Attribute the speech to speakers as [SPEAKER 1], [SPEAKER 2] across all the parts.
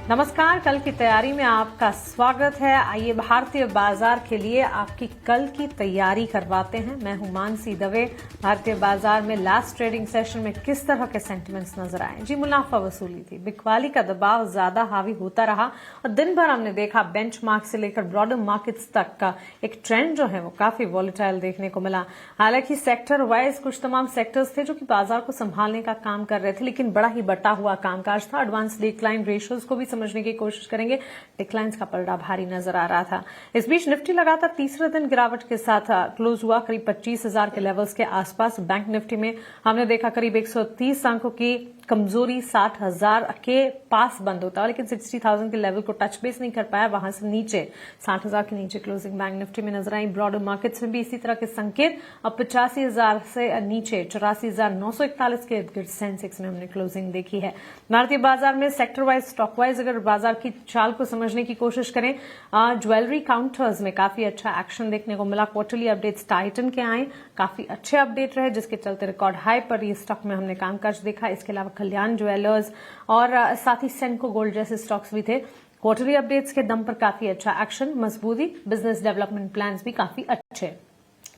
[SPEAKER 1] नमस्कार, कल की तैयारी में आपका स्वागत है। आइए भारतीय बाजार के लिए आपकी कल की तैयारी करवाते हैं। मैं हूं मानसी दवे। भारतीय बाजार में लास्ट ट्रेडिंग सेशन में किस तरह के सेंटिमेंट्स नजर आए? जी, मुनाफा वसूली थी, बिकवाली का दबाव ज्यादा हावी होता रहा और दिन भर हमने देखा बेंचमार्क से लेकर ब्रॉडर मार्केट्स तक का एक ट्रेंड जो है वो काफी वॉलेटाइल देखने को मिला। हालांकि सेक्टर वाइज कुछ तमाम सेक्टर्स थे जो कि बाजार को संभालने का काम कर रहे थे, लेकिन बड़ा ही बटा हुआ कामकाज था। एडवांस डिक्लाइन रेशियोज को भी समझने की कोशिश करेंगे। डिक्लाइंस का पलड़ा भारी नजर आ रहा था। इस बीच निफ्टी लगातार तीसरे दिन गिरावट के साथ क्लोज हुआ, करीब 25,000 के लेवल्स के आसपास। बैंक निफ्टी में हमने देखा करीब 130 अंकों की कमजोरी, 60,000 के पास बंद होता है, लेकिन 60,000 के लेवल को टच बेस नहीं कर पाया। वहां से नीचे 60,000 के नीचे क्लोजिंग बैंक निफ्टी में नजर आई। ब्रॉडर मार्केट्स में भी इसी तरह के संकेत। अब 85,000 से नीचे 84,941 के इर्द गिर्द सेंसेक्स में हमने क्लोजिंग देखी है। भारतीय बाजार में सेक्टर वाइज, स्टॉक वाइज अगर बाजार की चाल को समझने की कोशिश करें, ज्वेलरी काउंटर्स में काफी अच्छा एक्शन देखने को मिला। क्वार्टरली अपडेट्स टाइटन के आए, काफी अच्छे अपडेट रहे, जिसके चलते रिकॉर्ड हाई पर ये स्टॉक में हमने कामकाज देखा। इसके अलावा कल्याण ज्वेलर्स और साथ ही सेंको गोल्ड जैसे स्टॉक्स भी थे। क्वार्टरली अपडेट्स के दम पर काफी अच्छा एक्शन, मजबूती, बिजनेस डेवलपमेंट प्लान्स भी काफी अच्छे।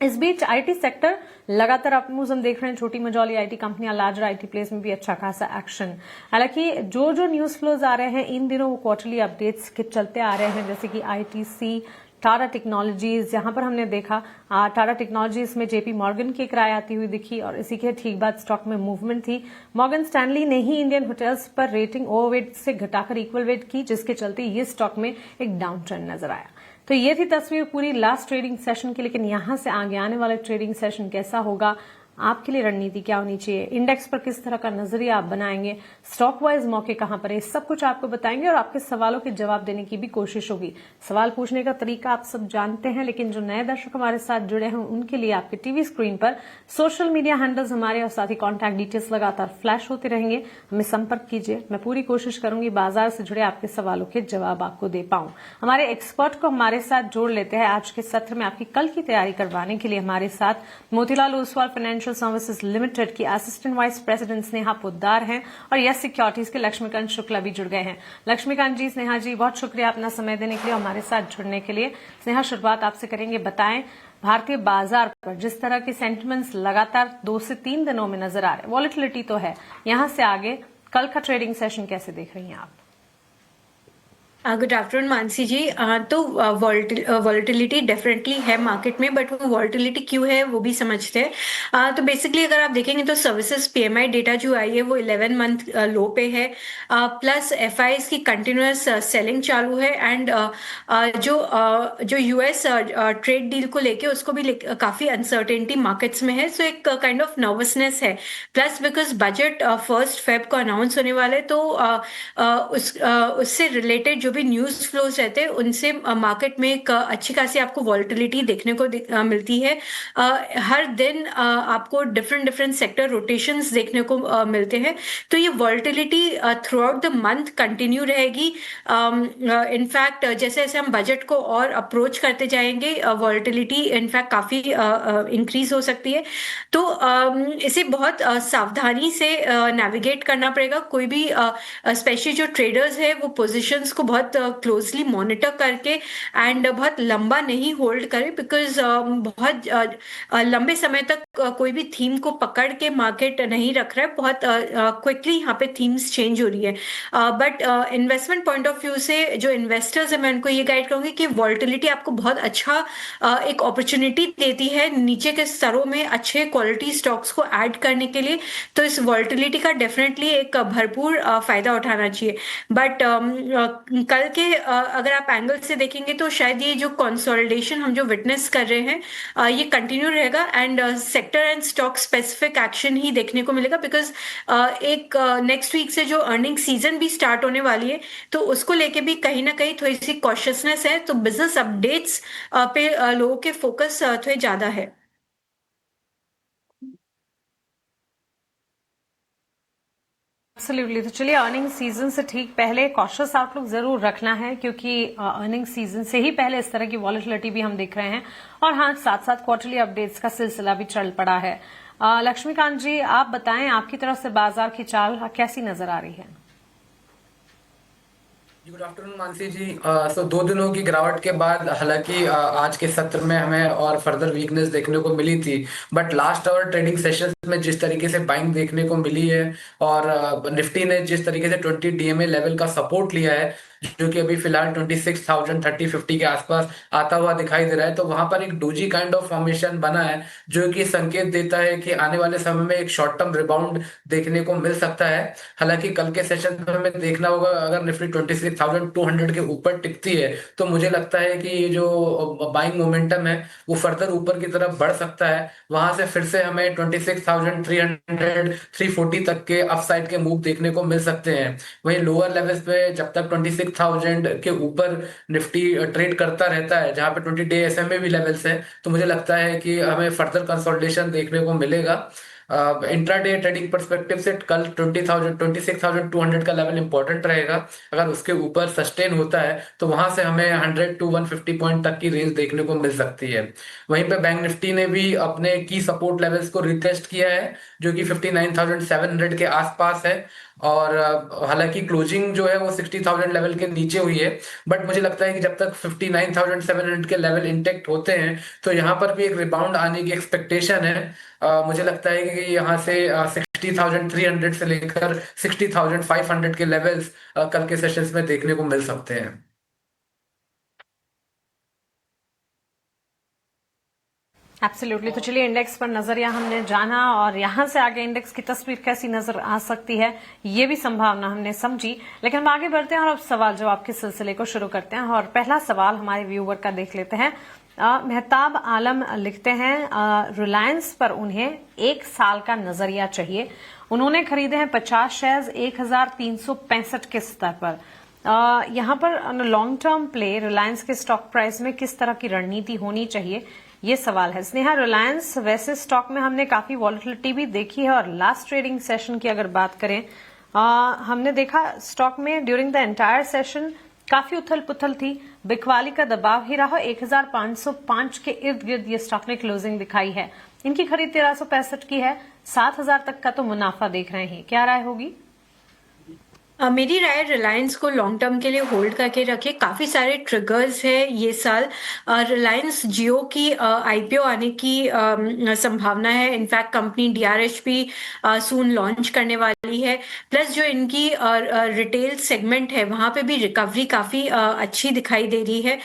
[SPEAKER 1] इस बीच आईटी सेक्टर लगातार अप मूव्स हम देख रहे हैं। छोटी मझौली आईटी कंपनियां, लार्जर आईटी प्लेस में भी अच्छा खासा एक्शन। हालांकि जो न्यूज फ्लोज आ रहे हैं इन दिनों वो क्वार्टरली अपडेट्स के चलते आ रहे हैं, जैसे कि आईटीसी, टाटा टेक्नोलॉजीज। यहां पर हमने देखा टाटा टेक्नोलॉजीज में जेपी मॉर्गन की किराए आती हुई दिखी और इसी के ठीक बाद स्टॉक में मूवमेंट थी। मॉर्गन स्टैनली ने ही इंडियन होटल्स पर रेटिंग ओवरवेट से घटाकर इक्वल वेट की, जिसके चलते ये स्टॉक में एक डाउन ट्रेंड नजर आया। तो ये थी तस्वीर पूरी लास्ट ट्रेडिंग सेशन की। लेकिन यहां से आगे आने वाला ट्रेडिंग सेशन कैसा होगा, आपके लिए रणनीति क्या होनी चाहिए, इंडेक्स पर किस तरह का नजरिया आप बनाएंगे, स्टॉक वाइज मौके कहां पर है, सब कुछ आपको बताएंगे और आपके सवालों के जवाब देने की भी कोशिश होगी। सवाल पूछने का तरीका आप सब जानते हैं, लेकिन जो नए दर्शक हमारे साथ जुड़े हैं उनके लिए आपके टीवी स्क्रीन पर सोशल मीडिया हैंडल्स हमारे और साथ ही कॉन्टैक्ट डिटेल्स लगातार फ्लैश होते रहेंगे। हमें संपर्क कीजिए। मैं पूरी कोशिश करूंगी बाजार से जुड़े आपके सवालों के जवाब आपको दे पाऊं। हमारे एक्सपर्ट को हमारे साथ जोड़ लेते हैं आज के सत्र में। आपकी कल की तैयारी करवाने के लिए हमारे साथ Motilal Oswal financial services limited की assistant vice president Sneha Poddar हैं और यस सिक्योरिटीज के लक्ष्मीकांत शुक्ला भी जुड़ गए हैं। लक्ष्मीकांत जी, स्नेहा जी, बहुत शुक्रिया अपना समय देने के लिए, हमारे साथ जुड़ने के लिए। स्नेहा, शुरुआत आपसे करेंगे। बताएं, भारतीय बाजार पर जिस तरह के सेंटिमेंट्स लगातार 2 से 3 दिनों में नजर आ रहे हैं, वॉलेटिलिटी तो है, यहां से आगे कल का ट्रेडिंग सेशन कैसे देख रही हैं आप?
[SPEAKER 2] गुड आफ्टरनून मानसी जी। तो वॉलेटिलिटी डेफिनेटली है मार्केट में, बट वो वॉलेटिलिटी क्यों है वो भी समझते हैं। तो बेसिकली अगर आप देखेंगे तो सर्विसेज पीएमआई डेटा जो आई है वो 11 मंथ लो पे है, प्लस एफआईएस की कंटिन्यूअस सेलिंग चालू है एंड जो यूएस ट्रेड डील को लेके उसको भी काफी अनसर्टेनिटी मार्केट्स में है, सो एक काइंड ऑफ नर्वसनेस है। प्लस बिकॉज बजट 1 फेब को अनाउंस होने वाले, तो उससे रिलेटेड जो भी न्यूज फ्लोज रहते हैं उनसे मार्केट में एक अच्छी खासी आपको वॉलेटिलिटी देखने को मिलती है। हर दिन आपको डिफरेंट सेक्टर रोटेशंस देखने को मिलते हैं, तो ये volatility through out the month continue रहेगी। इनफैक्ट जैसे जैसे हम बजट को और अप्रोच करते जाएंगे, वॉलेटिलिटी इनफैक्ट काफी इंक्रीज हो सकती है। तो इसे बहुत सावधानी से नेविगेट करना पड़ेगा। कोई भी स्पेशली जो ट्रेडर्स है वो पोजीशंस को बहुत क्लोजली मॉनिटर करके एंड बहुत लंबा नहीं होल्ड करे, बिकॉज बहुत लंबे समय तक कोई भी थीम को पकड़ के मार्केट नहीं रख रहा है। बहुत क्विकली यहाँ पे थीम्स चेंज हो रही है। But investment point of view से जो इन्वेस्टर्स है, मैं उनको ये गाइड करूंगी कि वॉलेटिलिटी आपको बहुत अच्छा एक अपॉर्चुनिटी देती है नीचे के स्तरों में अच्छे क्वालिटी स्टॉक्स को ऐड करने के लिए। तो इस वॉलेटिलिटी का डेफिनेटली एक भरपूर फायदा उठाना चाहिए। बट कल के अगर आप एंगल से देखेंगे तो शायद ये जो कंसोलिडेशन हम जो विटनेस कर रहे हैं ये कंटिन्यू रहेगा and sector and stock specific action ही देखने को मिलेगा, बिकॉज एक नेक्स्ट वीक से जो अर्निंग सीजन भी स्टार्ट होने वाली है, तो उसको लेके भी कहीं ना कहीं थोड़ी सी कॉशियसनेस है। तो बिजनेस अपडेट्स पे लोगों के फोकस थोड़े ज्यादा है।
[SPEAKER 1] एब्सोल्युटली। तो चलिए, अर्निंग सीजन से ठीक पहले कॉशियस आउटलुक जरूर रखना है, क्योंकि अर्निंग सीजन से ही पहले इस तरह की वॉलेटिलिटी भी हम देख रहे हैं और हाँ, साथ साथ क्वार्टरली अपडेट्स का सिलसिला भी चल पड़ा है। लक्ष्मीकांत जी, आप बताएं, आपकी तरफ से बाजार की चाल कैसी नजर आ रही है?
[SPEAKER 3] गुड आफ्टरनून मानसी जी। सो 2 दिनों की गिरावट के बाद हालांकि आज के सत्र में हमें और फर्दर वीकनेस देखने को मिली थी, but last hour trading sessions में जिस तरीके से बाइंग देखने को मिली है और निफ्टी ने जिस तरीके से 20 डीएमए लेवल का सपोर्ट लिया है, जो कि अभी फिलहाल 26,030-50 के आसपास आता हुआ दिखाई दे रहा है, तो वहां पर एक डोजी काइंड ऑफ फॉर्मेशन बना है, जो कि संकेत देता है कि आने वाले समय में एक शॉर्ट टर्म रिबाउंड देखने को मिल सकता है। हालांकि कल के सेशन में हमें देखना होगा, अगर निफ्टी 26,200 के ऊपर टिकती है तो मुझे लगता है कि ये जो बाइंग मोमेंटम है वो फर्दर ऊपर की तरफ बढ़ सकता है। वहां से फिर से हमें 26,300 340 तक के अपसाइड के मूव देखने को मिल सकते हैं। वहीं लोअर लेवल्स पे जब तक 26,000 के ऊपर निफ्टी ट्रेड करता रहता है, जहां पे 20 डे एसएमए भी लेवल्स है, तो मुझे लगता है कि हमें फर्दर कंसोलिडेशन देखने को मिलेगा। इंट्राडे ट्रेडिंग परस्पेक्टिव से कल 26,200 का लेवल इंपॉर्टेंट रहेगा। अगर उसके ऊपर सस्टेन होता है तो वहां से हमें 100 to 150 पॉइंट तक की रेंज देखने को मिल सकती है। वहीं पे बैंक निफ्टी ने भी अपने की सपोर्ट लेवल्स को रिटेस्ट किया है, जो कि 59,700 के आसपास है। और हालांकि क्लोजिंग जो है वो 60,000 लेवल के नीचे हुई है, बट मुझे लगता है कि जब तक 59,700 के लेवल इंटेक्ट होते हैं तो यहाँ पर भी एक रिबाउंड आने की एक्सपेक्टेशन है। मुझे लगता है कि यहाँ से 60,300 से लेकर 60,500 के लेवल्स कल के सेशंस में देखने को मिल सकते हैं।
[SPEAKER 1] एब्सोल्युटली। तो चलिए, इंडेक्स पर नजरिया हमने जाना और यहां से आगे इंडेक्स की तस्वीर कैसी नजर आ सकती है ये भी संभावना हमने समझी। लेकिन हम आगे बढ़ते हैं और अब सवाल जवाब के सिलसिले को शुरू करते हैं। और पहला सवाल हमारे व्यूवर का देख लेते हैं। मेहताब आलम लिखते हैं, रिलायंस पर उन्हें 1 साल का नजरिया चाहिए। उन्होंने खरीदे हैं 50 शेयर्स 1,365 के स्तर पर। यहां पर लॉन्ग टर्म प्ले रिलायंस के स्टॉक प्राइस में किस तरह की रणनीति होनी चाहिए, ये सवाल है। स्नेहा, रिलायंस वैसे स्टॉक में हमने काफी वॉलिटिलिटी भी देखी है और लास्ट ट्रेडिंग सेशन की अगर बात करें, हमने देखा स्टॉक में ड्यूरिंग द एंटायर सेशन काफी उथल पुथल थी, बिकवाली का दबाव ही रहा। 1,505 के इर्द गिर्द ये स्टॉक ने क्लोजिंग दिखाई है। इनकी खरीद 1365 की है, 7,000 तक का तो मुनाफा देख रहे हैं। क्या राय होगी?
[SPEAKER 2] मेरी राय रिलायंस को लॉन्ग टर्म के लिए होल्ड करके रखे। काफी सारे ट्रिगर्स है ये साल। रिलायंस जियो की आईपीओ आने की संभावना है। इनफैक्ट कंपनी डीआरएच भी सून लॉन्च करने वाली है। प्लस जो इनकी रिटेल सेगमेंट है वहां पे भी रिकवरी काफी अच्छी दिखाई दे रही है।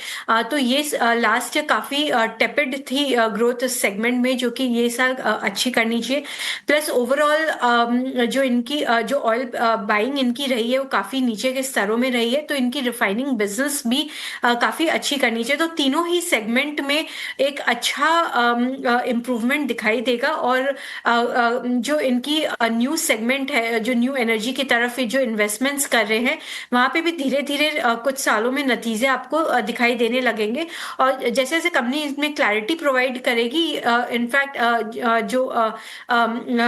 [SPEAKER 2] तो ये लास्ट काफी टेपिड थी ग्रोथ सेगमेंट में, जो कि ये साल अच्छी करनी चाहिए। प्लस ओवरऑल जो इनकी जो ऑयल बाइंग इनकी रही है वो काफी नीचे के स्तरों में रही है, तो इनकी रिफाइनिंग बिजनेस भी काफी अच्छी करनी चाहिए। तो तीनों ही सेगमेंट में एक अच्छा इम्प्रूवमेंट दिखाई देगा। और जो इनकी न्यू सेगमेंट है, जो न्यू एनर्जी की तरफ जो इन्वेस्टमेंट्स कर रहे हैं, वहां पे भी धीरे धीरे कुछ सालों में नतीजे आपको दिखाई देने लगेंगे। और जैसे जैसे कंपनी इसमें क्लैरिटी प्रोवाइड करेगी, इनफैक्ट जो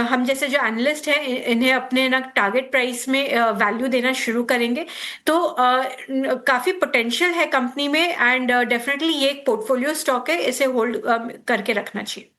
[SPEAKER 2] हम जैसे जो एनालिस्ट हैं इन्हें अपने ना टारगेट प्राइस में वैल्यू देना शुरू करेंगे, तो काफी पोटेंशियल है कंपनी में। एंड डेफिनेटली ये एक पोर्टफोलियो स्टॉक है, इसे होल्ड करके रखना चाहिए।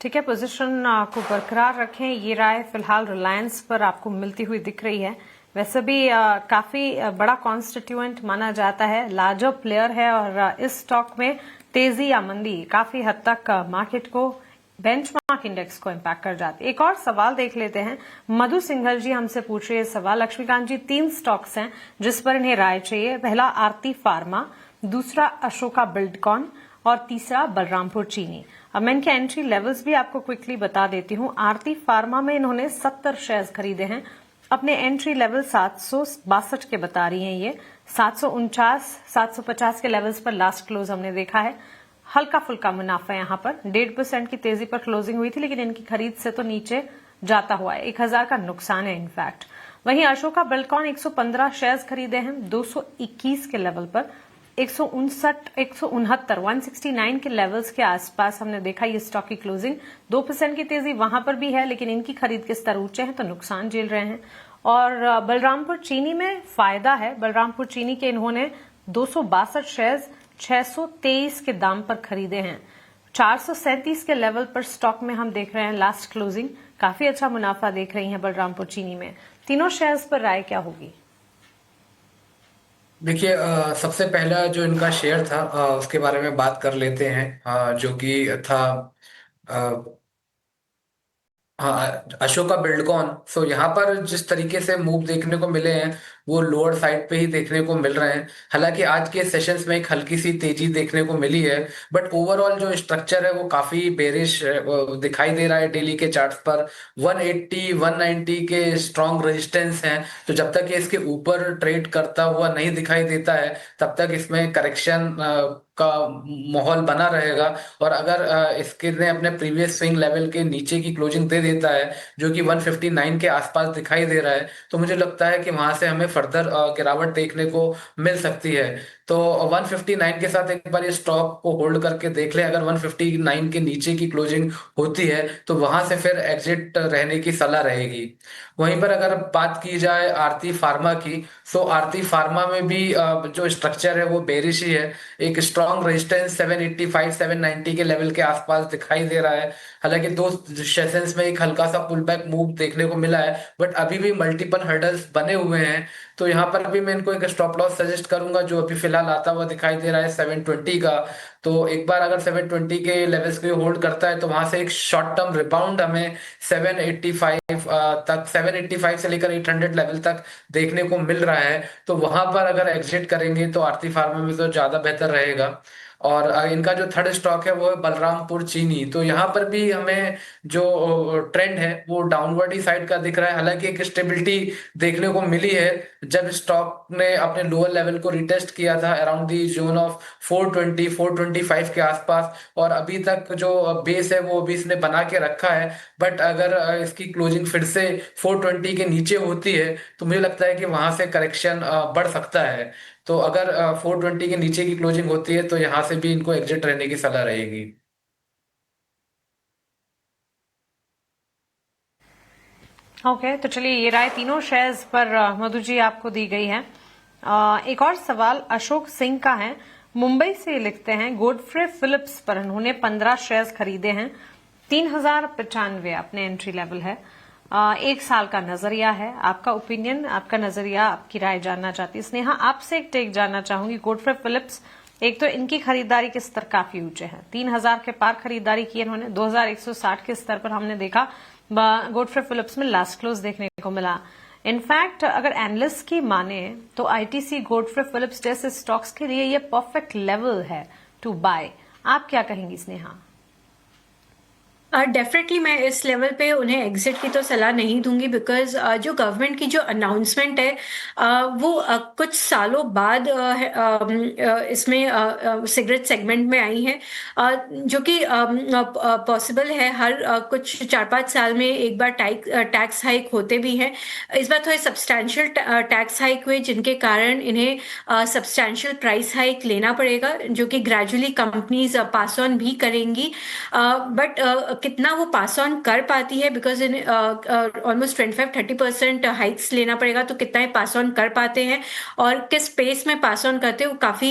[SPEAKER 1] ठीक है, पोजीशन को बरकरार रखें, ये राय फिलहाल रिलायंस पर आपको मिलती हुई दिख रही है। वैसे भी काफी बड़ा कॉन्स्टिट्यूएंट माना जाता है, लार्जर प्लेयर है और इस स्टॉक में तेजी या मंदी काफी हद तक मार्केट को, बेंचमार्क इंडेक्स को इम्पैक्ट कर जाती है। एक और सवाल देख लेते हैं। मधु सिंघल जी हमसे पूछ रहे हैं सवाल। लक्ष्मीकांत जी, 3 स्टॉक्स हैं जिस पर इन्हें राय चाहिए। पहला आरती फार्मा, दूसरा अशोका बिल्डकॉन और तीसरा बलरामपुर चीनी। अब मैं इनके एंट्री लेवल्स भी आपको क्विकली बता देती हूँ। आरती फार्मा में इन्होंने 70 शेयर्स खरीदे हैं। अपने एंट्री लेवल 762 के बता रही हैं ये। 749 750 के लेवल्स पर लास्ट क्लोज हमने देखा है। हल्का फुल्का मुनाफा यहाँ पर 1.5% की तेजी पर क्लोजिंग हुई थी, लेकिन इनकी खरीद से तो नीचे जाता हुआ है। 1,000 का नुकसान है इनफैक्ट। वहीं अशोका बिल्डकॉन 115 शेयर्स खरीदे हैं 221 के लेवल पर। 169 के लेवल्स के आसपास हमने देखा ये स्टॉक की क्लोजिंग। 2% की तेजी वहां पर भी है, लेकिन इनकी खरीद के स्तर ऊंचे हैं तो नुकसान झेल रहे हैं। और बलरामपुर चीनी में फायदा है। बलरामपुर चीनी के इन्होंने 262 शेयर्स 623 के दाम पर खरीदे हैं। 437 के लेवल पर स्टॉक में हम देख रहे हैं लास्ट क्लोजिंग, काफी अच्छा मुनाफा देख रही हैं बलरामपुर चीनी में। तीनों शेयर्स पर राय क्या होगी?
[SPEAKER 3] देखिए, सबसे पहला जो इनका शेयर था, उसके बारे में बात कर लेते हैं, जो कि था हाँ, अशोका बिल्डकॉन। सो यहाँ पर जिस तरीके से मूव देखने को मिले हैं वो लोअर साइड पे ही देखने को मिल रहे हैं। हालांकि आज के सेशंस में एक हल्की सी तेजी देखने को मिली है, बट ओवरऑल जो स्ट्रक्चर है वो काफी बेरिश दिखाई दे रहा है। डेली के चार्ट्स पर 180 190 के स्ट्रॉन्ग रेजिस्टेंस हैं, तो जब तक ये इसके ऊपर ट्रेड करता हुआ नहीं दिखाई देता है तब तक इसमें करेक्शन का माहौल बना रहेगा। और अगर इसके ने अपने प्रीवियस स्विंग लेवल के नीचे की क्लोजिंग दे देता है जो कि 159 के आसपास दिखाई दे रहा है, तो मुझे लगता है कि वहां से हमें फर्दर गिरावट देखने को मिल सकती है। तो 159 के साथ एक बार ये स्टॉक को होल्ड करके देख ले, अगर 159 के नीचे की क्लोजिंग होती है तो वहां से फिर एग्जिट रहने की सलाह रहेगी। वहीं पर अगर बात की जाए आरती फार्मा की, सो आरती फार्मा में भी जो स्ट्रक्चर है वो बेरिश ही है। एक स्ट्रॉन्ग रेजिस्टेंस 785 790 के लेवल के आसपास दिखाई दे रहा है। हालांकि दो सेशंस में एक हल्का सा पुल बैक मूव देखने को मिला है, बट अभी भी मल्टीपल हर्डल्स बने हुए हैं। तो यहाँ पर भी मैं इनको एक स्टॉप लॉस सजेस्ट करूंगा जो अभी फिलहाल आता हुआ दिखाई दे रहा है 720 का। तो एक बार अगर 720 के लेवल्स को होल्ड करता है तो वहां से एक शॉर्ट टर्म रिबाउंड हमें 785 तक, 785 से लेकर 800 लेवल तक देखने को मिल रहा है। तो वहां पर अगर एग्जिट करेंगे तो आरती फार्मा में तो ज्यादा बेहतर रहेगा। और इनका जो थर्ड स्टॉक है वो है बलरामपुर चीनी। तो यहाँ पर भी हमें जो ट्रेंड है वो डाउनवर्ड ही साइड का दिख रहा है। हालांकि एक स्टेबिलिटी देखने को मिली है जब स्टॉक ने अपने लोअर लेवल को रिटेस्ट किया था अराउंड दी जोन ऑफ 420 425 के आसपास, और अभी तक जो बेस है वो अभी इसने बना के रखा है। बट अगर इसकी क्लोजिंग फिर से 420 के नीचे होती है तो मुझे लगता है कि वहां से करेक्शन बढ़ सकता है। तो अगर 420 के नीचे की क्लोजिंग होती है तो यहाँ से भी इनको एग्जिट रहने की सलाह रहेगी।
[SPEAKER 1] ओके, तो चलिए ये राय तीनों शेयर्स पर मधु जी आपको दी गई है। एक और सवाल अशोक सिंह का है, मुंबई से लिखते हैं गोडफ्रे फिलिप्स पर उन्होंने 15 शेयर्स खरीदे हैं, 3095 अपने एंट्री लेवल है। एक साल का नजरिया है, आपका ओपिनियन, आपका नजरिया, आपकी राय जानना चाहती है। स्नेहा आपसे एक टेक जानना चाहूंगी, गोडफ्रे फिलिप्स, एक तो इनकी खरीदारी के स्तर काफी ऊंचे हैं, 3000 के पार खरीदारी की इन्होंने, 2160 के स्तर पर हमने देखा गोडफ्रे फिलिप्स में लास्ट क्लोज देखने को मिला। इनफैक्ट अगर एनालिस्ट की माने तो आईटीसी गोडफ्रे फिलिप्स जैसे स्टॉक्स के लिए ये परफेक्ट लेवल है टू बाय। आप क्या कहेंगी स्नेहा?
[SPEAKER 2] डेफिनेटली मैं इस लेवल पे उन्हें एग्जिट की तो सलाह नहीं दूंगी, बिकॉज जो गवर्नमेंट की जो अनाउंसमेंट है वो कुछ सालों बाद इसमें सिगरेट सेगमेंट में आई है, जो कि पॉसिबल है हर कुछ 4-5 साल में एक बार टैक्स हाइक होते भी हैं। इस बार थोड़े सब्सटैंशियल टैक्स हाइक हुए जिनके कारण इन्हें सब्सटैंशियल प्राइस हाइक लेना पड़ेगा, जो कि ग्रेजुअली कंपनीज पास ऑन भी करेंगी। बट कितना वो पास ऑन कर पाती है, बिकॉज इन ऑलमोस्ट 25-30% हाइक्स लेना पड़ेगा, तो कितना पास ऑन कर पाते हैं और किस पेस में पास ऑन करते हैं वो काफी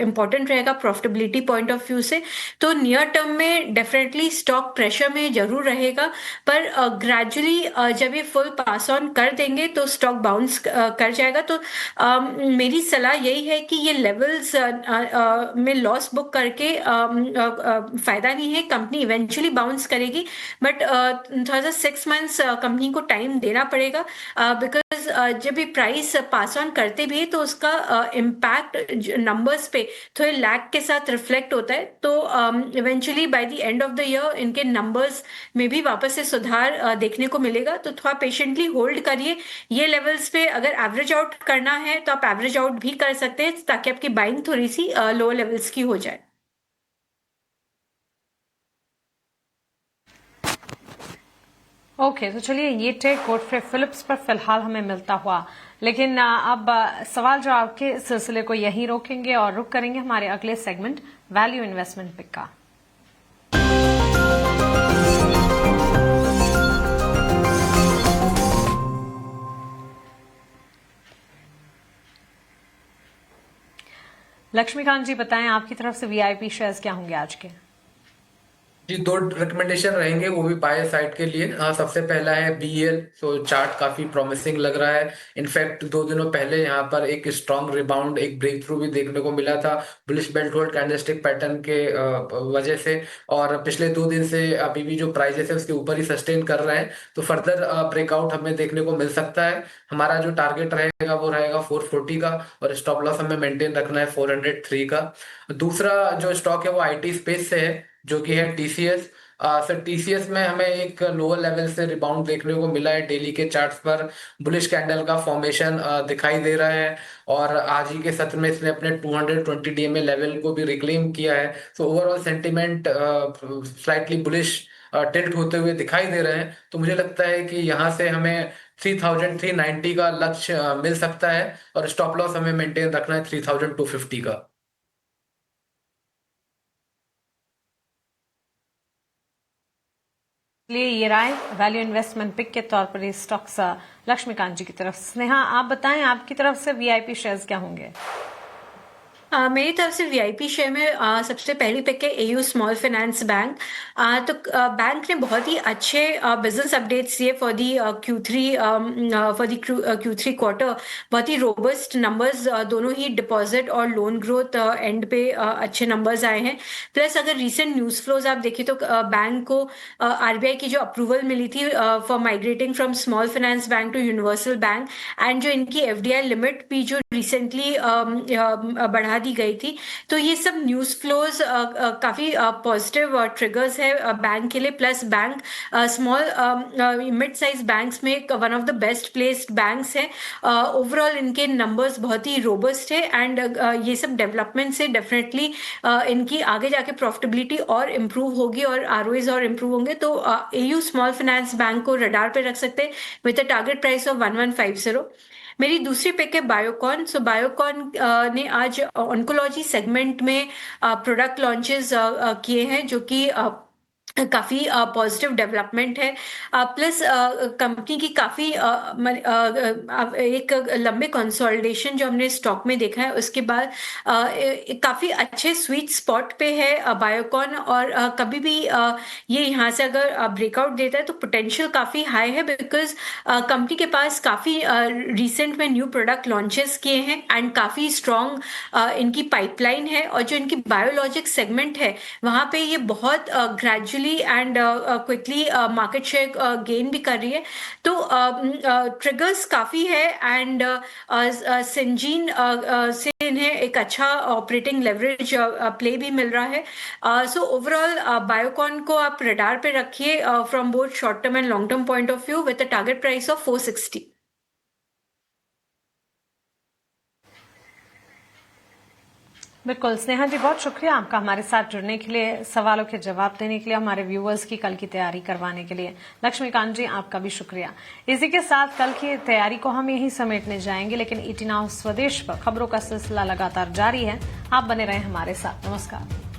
[SPEAKER 2] इंपॉर्टेंट रहेगा प्रॉफिटेबिलिटी पॉइंट ऑफ व्यू से। तो नियर टर्म में डेफिनेटली स्टॉक प्रेशर में जरूर रहेगा, पर ग्रेजुअली जब ये फुल पास ऑन कर देंगे तो स्टॉक बाउंस कर जाएगा। तो मेरी सलाह यही है कि ये लेवल्स में लॉस बुक करके फायदा नहीं है, कंपनी इवेंचुअली बाउंस करेगी, बट थोड़ा सा 6 मंथ्स कंपनी को टाइम देना पड़ेगा, बिकॉज जब ये प्राइस पास ऑन करते भी है तो उसका इम्पैक्ट नंबर्स पे थोड़े लैग के साथ रिफ्लेक्ट होता है। तो eventually by the end of the year इनके नंबर्स में भी वापस से सुधार देखने को मिलेगा। तो थोड़ा पेशेंटली होल्ड करिए ये लेवल्स पे। अगर एवरेज आउट करना है तो आप एवरेज आउट भी कर सकते हैं ताकि आपकी बाइंग थोड़ी सी लोअर लेवल्स की हो जाए।
[SPEAKER 1] ओके, तो चलिए ये टेक गोडफ्रे फिलिप्स पर फिलहाल हमें मिलता हुआ, लेकिन अब सवाल जवाब के सिलसिले को यहीं रोकेंगे और रुक करेंगे हमारे अगले सेगमेंट वैल्यू इन्वेस्टमेंट पिक का। लक्ष्मीकांत जी बताएं आपकी तरफ से वीआईपी शेयर्स क्या होंगे आज के?
[SPEAKER 3] जी, दो रिकमेंडेशन रहेंगे, वो भी बाय साइड के लिए। सबसे पहला है BEL। तो चार्ट काफी प्रॉमिसिंग लग रहा है। इनफैक्ट 2 दिनों पहले यहाँ पर एक स्ट्रॉन्ग रिबाउंड, एक ब्रेक थ्रू भी देखने को मिला था bullish belt hold candlestick pattern के वजह से। और पिछले 2 दिन से अभी भी जो प्राइजेस है उसके ऊपर ही सस्टेन कर रहे हैं। तो फर्दर ब्रेकआउट हमें देखने को मिल सकता है। हमारा जो टारगेट रहेगा वो रहेगा 440 का, और स्टॉप लॉस हमें मेंटेन रखना है 403 का। दूसरा जो स्टॉक है वो IT स्पेस से है, जो कि है TCS। सर, TCS में हमें एक लोअर लेवल से रिबाउंड देखने को मिला है। डेली के चार्ट्स पर बुलिश कैंडल का फॉर्मेशन दिखाई दे रहा है, और आज ही के सत्र में इसने अपने 220 DMA लेवल को भी रिक्लेम किया है। So overall sentiment slightly bullish tilt होते हुए दिखाई दे रहे हैं। तो मुझे लगता है कि यहाँ से हमें 3390 का लक्ष्य मिल सकता है, और स्टॉप लॉस हमें मेंटेन रखना है 3250 का।
[SPEAKER 1] लिए ये राय वैल्यू इन्वेस्टमेंट पिक के तौर पर इस स्टॉक्स लक्ष्मीकांत जी की तरफ। स्नेहा, आप बताएं आपकी तरफ से VIP शेयर्स क्या होंगे?
[SPEAKER 2] मेरी तरफ से VIP शेयर में सबसे पहली पिक है AU स्मॉल फाइनेंस बैंक। तो बैंक ने बहुत ही अच्छे बिजनेस अपडेट्स दिए फॉर दी Q3 क्वार्टर। बहुत ही रोबस्ट नंबर्स, दोनों ही डिपॉजिट और लोन ग्रोथ एंड पे अच्छे नंबर्स आए हैं। प्लस अगर रीसेंट न्यूज फ्लोज आप देखें तो बैंक को RBI की जो अप्रूवल मिली थी for migrating from small finance bank to universal bank, and जो इनकी FDI लिमिट भी जो रिसेंटली बढ़ा दी गई थी। तो ये सब न्यूज फ्लोज काफी पॉजिटिव ट्रिगर्स है बैंक के लिए। Plus bank small mid size banks में one of the best placed banks है। ओवरऑल इनके नंबर्स बहुत ही रोबस्ट है, एंड ये सब डेवलपमेंट से डेफिनेटली इनकी आगे जाके प्रॉफिटेबिलिटी और इम्प्रूव होगी और ROEs और इम्प्रूव होंगे। तो AU स्मॉल फाइनेंस बैंक को रडार पे रख सकते हैं with a target price of 1150। मेरी दूसरी पिक है बायोकॉन। सो बायोकॉन ने आज ऑन्कोलॉजी सेगमेंट में प्रोडक्ट लॉन्चेस किए हैं, जो कि काफी पॉजिटिव डेवलपमेंट है। प्लस कंपनी की काफी एक लंबे कंसोलिडेशन जो हमने स्टॉक में देखा है, उसके बाद काफी अच्छे स्वीट स्पॉट पे है बायोकॉन। और कभी भी ये यहाँ से अगर ब्रेकआउट देता है तो पोटेंशियल काफी हाई है, बिकॉज कंपनी के पास काफी रिसेंट में न्यू प्रोडक्ट लॉन्चेस किए हैं, एंड काफी स्ट्रॉन्ग इनकी पाइपलाइन है। और जो इनकी बायोलॉजिक सेगमेंट है वहां पे ये बहुत gradually and quickly market share gain भी कर रही है। तो ट्रिगर्स काफी है, एंड सिंजीन से इन्हें एक अच्छा ऑपरेटिंग लेवरेज प्ले भी मिल रहा है। सो ओवरऑल बायोकॉन को आप रडार पे रखिए from both short term and long term point of view with a target price of 460।
[SPEAKER 1] बिल्कुल स्नेहा जी, बहुत शुक्रिया आपका हमारे साथ जुड़ने के लिए, सवालों के जवाब देने के लिए, हमारे व्यूअर्स की कल की तैयारी करवाने के लिए। लक्ष्मीकांत जी, आपका भी शुक्रिया। इसी के साथ कल की तैयारी को हम यहीं समेटने जाएंगे, लेकिन ET Now स्वदेश पर खबरों का सिलसिला लगातार जारी है। आप बने रहें हमारे साथ। नमस्कार।